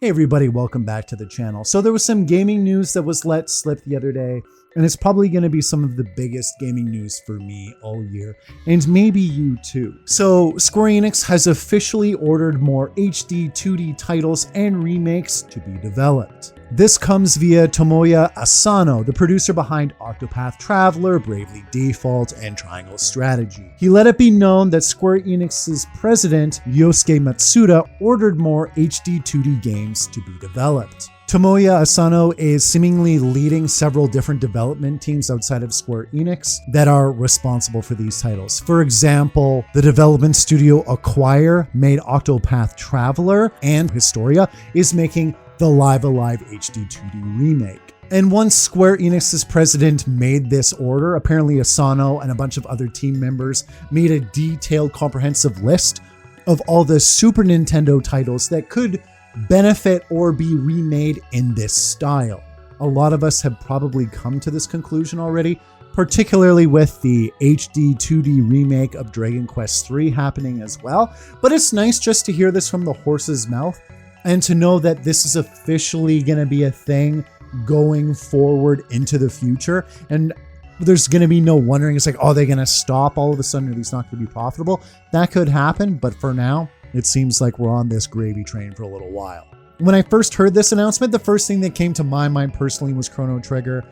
Hey everybody, welcome back to the channel. So there was some gaming news that was let slip the other day, and it's probably going to be some of the biggest gaming news for me all year, and maybe you too. So Square Enix has officially ordered more HD2D titles and remakes to be developed. This comes via Tomoya Asano, the producer behind Octopath Traveler, Bravely Default, and Triangle Strategy. He let it be known that Square Enix's president, Yosuke Masuda, ordered more HD2D games to be developed. Tomoya Asano is seemingly leading several different development teams outside of Square Enix that are responsible for these titles. For example, the development studio Acquire made Octopath Traveler, and Historia is making the Live Alive HD2D remake. And once Square Enix's president made this order, apparently Asano and a bunch of other team members made a detailed, comprehensive list of all the Super Nintendo titles that could benefit or be remade in this style. A lot of us have probably come to this conclusion already, particularly with the HD2D remake of Dragon Quest III happening as well. But it's nice just to hear this from the horse's mouth and to know that this is officially going to be a thing going forward into the future. And there's going to be no wondering, it's like, oh, they're going to stop all of a sudden, are these not going to be profitable? That could happen, but for now, it seems like we're on this gravy train for a little while. When I first heard this announcement, the first thing that came to my mind personally was Chrono Trigger.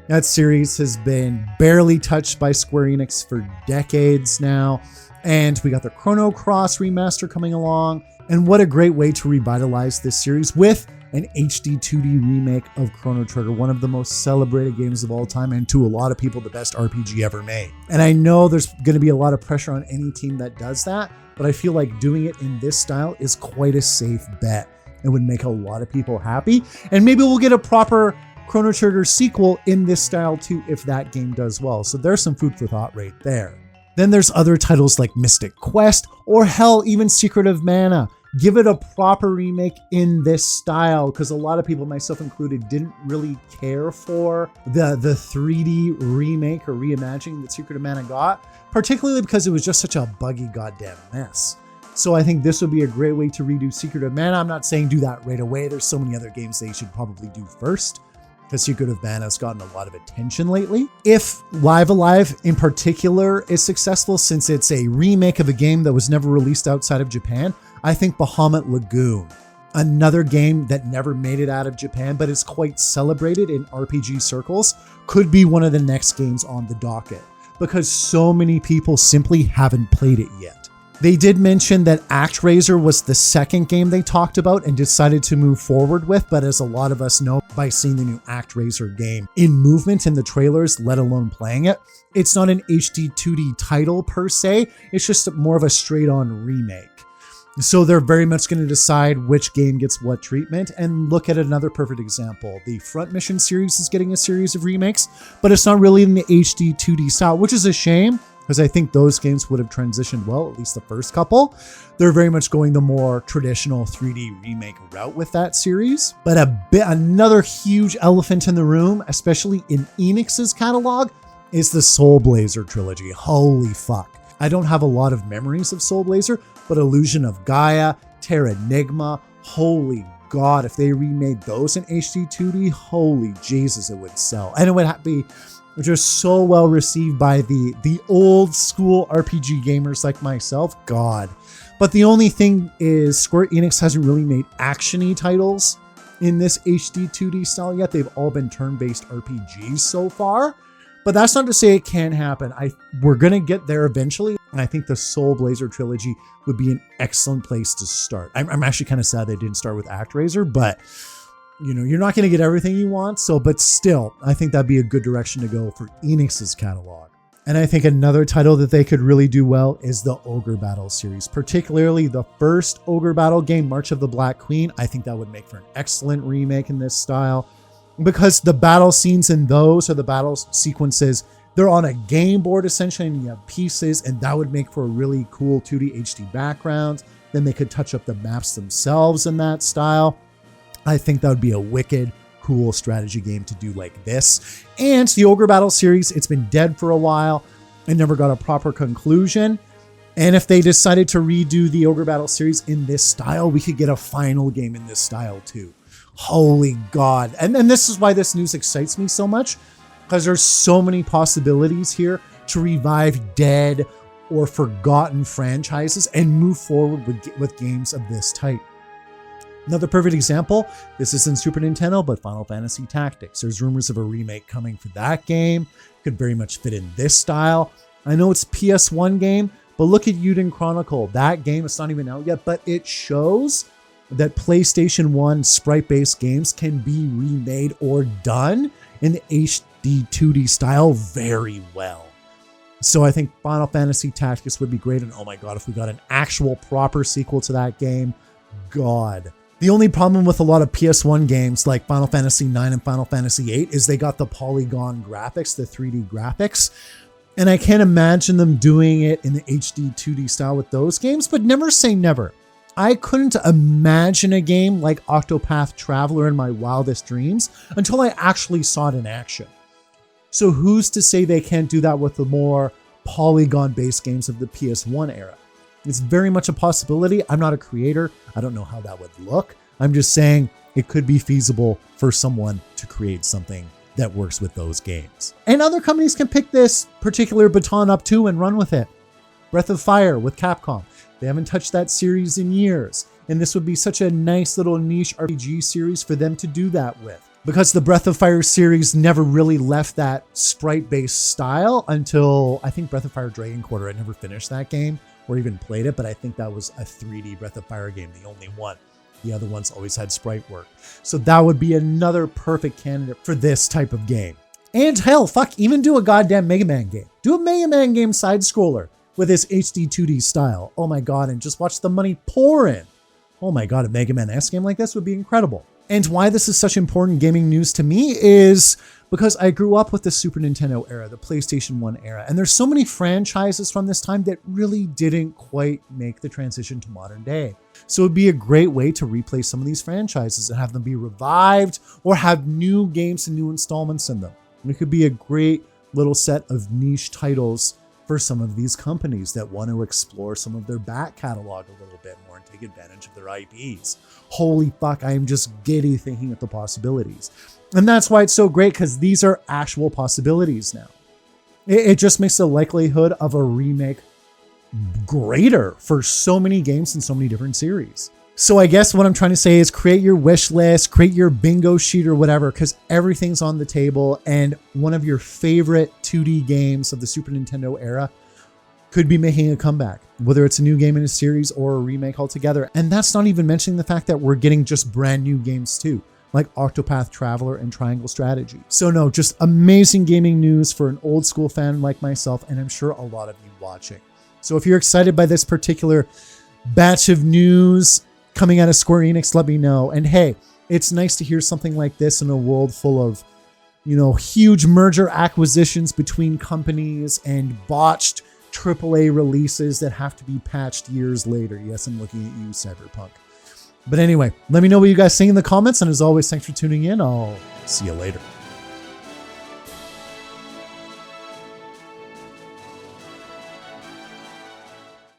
That series has been barely touched by Square Enix for decades now. And we got the Chrono Cross remaster coming along. And what a great way to revitalize this series with an HD2D remake of Chrono Trigger, one of the most celebrated games of all time, and to a lot of people, the best RPG ever made. And I know there's going to be a lot of pressure on any team that does that, but I feel like doing it in this style is quite a safe bet and would make a lot of people happy. And maybe we'll get a proper Chrono Trigger sequel in this style too, if that game does well. So there's some food for thought right there. Then there's other titles like Mystic Quest, or hell, even Secret of Mana. Give it a proper remake in this style, because a lot of people, myself included, didn't really care for the 3D remake or reimagining that Secret of Mana got, particularly because it was just such a buggy goddamn mess. So I think this would be a great way to redo Secret of Mana. I'm not saying do that right away. There's so many other games they should probably do first, because Secret of Mana has gotten a lot of attention lately. If Live Alive in particular is successful, since it's a remake of a game that was never released outside of Japan, I think Bahamut Lagoon, another game that never made it out of Japan, but is quite celebrated in RPG circles, could be one of the next games on the docket, because so many people simply haven't played it yet. They did mention that Actraiser was the second game they talked about and decided to move forward with, but as a lot of us know by seeing the new Actraiser game in movement in the trailers, let alone playing it, it's not an HD2D title per se, it's just more of a straight-on remake. So they're very much going to decide which game gets what treatment. And look at another perfect example. The Front Mission series is getting a series of remakes, but it's not really in the HD 2D style, which is a shame, because I think those games would have transitioned well, at least the first couple. They're very much going the more traditional 3D remake route with that series. But another huge elephant in the room, especially in Enix's catalog, is the Soul Blazer trilogy. Holy fuck. I don't have a lot of memories of Soul Blazer, but Illusion of Gaia, Terranigma, holy God, if they remade those in HD 2D, holy Jesus, it would sell. And it would be just so well received by the old school RPG gamers like myself, God. But the only thing is Square Enix hasn't really made action-y titles in this HD 2D style yet. They've all been turn-based RPGs so far. But that's not to say it can't happen. We're going to get there eventually. And I think the Soul Blazer trilogy would be an excellent place to start. I'm actually kind of sad they didn't start with Actraiser, but you know, you're not going to get everything you want. But still, I think that'd be a good direction to go for Enix's catalog. And I think another title that they could really do well is the Ogre Battle series, particularly the first Ogre Battle game, March of the Black Queen. I think that would make for an excellent remake in this style, because the battle scenes in those, or the battle sequences, they're on a game board essentially, and you have pieces, and that would make for a really cool 2D HD background. Then they could touch up the maps themselves in that style. I think that would be a wicked cool strategy game to do like this. And the Ogre Battle series, it's been dead for a while and never got a proper conclusion. And if they decided to redo the Ogre Battle series in this style, we could get a final game in this style too. Holy God. And this is why this news excites me so much, because there's so many possibilities here to revive dead or forgotten franchises and move forward with games of this type. Another perfect example, this is in Super Nintendo, but Final Fantasy Tactics. There's rumors of a remake coming for that game. Could very much fit in this style. I know it's a PS1 game, but look at Yuden Chronicle. That game, it's not even out yet, but it shows that PlayStation 1 sprite-based games can be remade or done in the HD2D style very well. So I think Final Fantasy Tactics would be great. And oh my God, if we got an actual proper sequel to that game, God. The only problem with a lot of PS1 games like Final Fantasy 9 and Final Fantasy 8 is they got the polygon graphics, the 3D graphics. And I can't imagine them doing it in the HD 2D style with those games, but never say never. I couldn't imagine a game like Octopath Traveler in my wildest dreams until I actually saw it in action. So who's to say they can't do that with the more polygon-based games of the PS1 era? It's very much a possibility. I'm not a creator. I don't know how that would look. I'm just saying it could be feasible for someone to create something that works with those games. And other companies can pick this particular baton up too and run with it. Breath of Fire with Capcom. They haven't touched that series in years. And this would be such a nice little niche RPG series for them to do that with. Because the Breath of Fire series never really left that sprite-based style until, I think, Breath of Fire Dragon Quarter. I never finished that game or even played it, but I think that was a 3D Breath of Fire game, the only one. The other ones always had sprite work. So that would be another perfect candidate for this type of game. And hell, fuck, even do a goddamn Mega Man game. Do a Mega Man game side-scroller with this HD 2D style. Oh my God, and just watch the money pour in. Oh my God, a Mega Man S game like this would be incredible. And why this is such important gaming news to me is because I grew up with the Super Nintendo era, the PlayStation 1 era, and there's so many franchises from this time that really didn't quite make the transition to modern day. So it'd be a great way to replay some of these franchises and have them be revived or have new games and new installments in them. And it could be a great little set of niche titles for some of these companies that want to explore some of their back catalog a little bit more and take advantage of their IPs. Holy fuck, I am just giddy thinking of the possibilities. And that's why it's so great, because these are actual possibilities now. It just makes the likelihood of a remake greater for so many games and so many different series. So I guess what I'm trying to say is create your wish list, create your bingo sheet or whatever, because everything's on the table, and one of your favorite 2D games of the Super Nintendo era could be making a comeback, whether it's a new game in a series or a remake altogether. And that's not even mentioning the fact that we're getting just brand new games too, like Octopath Traveler and Triangle Strategy. So no, just amazing gaming news for an old school fan like myself, and I'm sure a lot of you watching. So if you're excited by this particular batch of news coming out of Square Enix, let me know. And hey, it's nice to hear something like this in a world full of, huge merger acquisitions between companies and botched AAA releases that have to be patched years later. Yes, I'm looking at you, Cyberpunk. But anyway, let me know what you guys think in the comments. And as always, thanks for tuning in. I'll see you later.